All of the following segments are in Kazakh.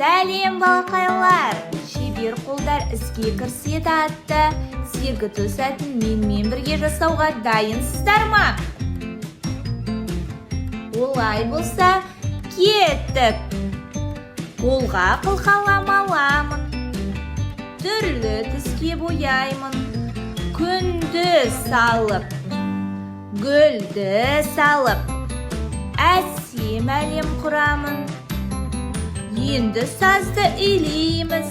Сәлем балақайлар! Шебер қолдар іске кірсе атты. Сергіту сәтін менімен бірге жасауға дайынсыздар ма? Олай болса, кеттік. Қолға қылқалам аламын. Түрлі түске бояймын. Күнді салып, гүлді салып, әсем әлем құрамын. Енді сазды илейміз,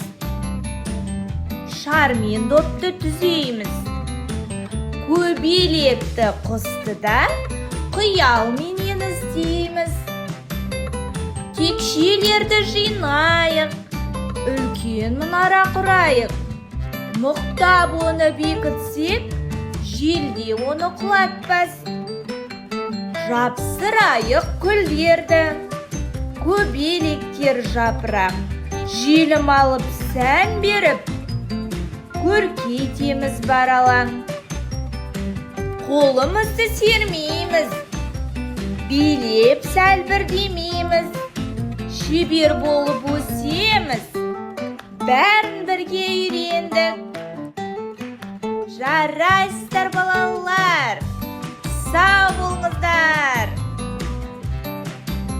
шармен допты түзейміз. Көбелекті құсты да қиялменен іздейміз. Текшелерді жинайық, үлкен мұнара құрайық. Мықтап оны бекітсек, желде оны құлатпас. Жапсырайық гүлдерді, көбелектер жапырақ. Желім алып сән беріп, көркейтеміз баралаң. Қолымызды сермейміз, билеп сәл бір демейміз. Шебер болып өсеміз, бәрін бірге үйрендік. Жарайсың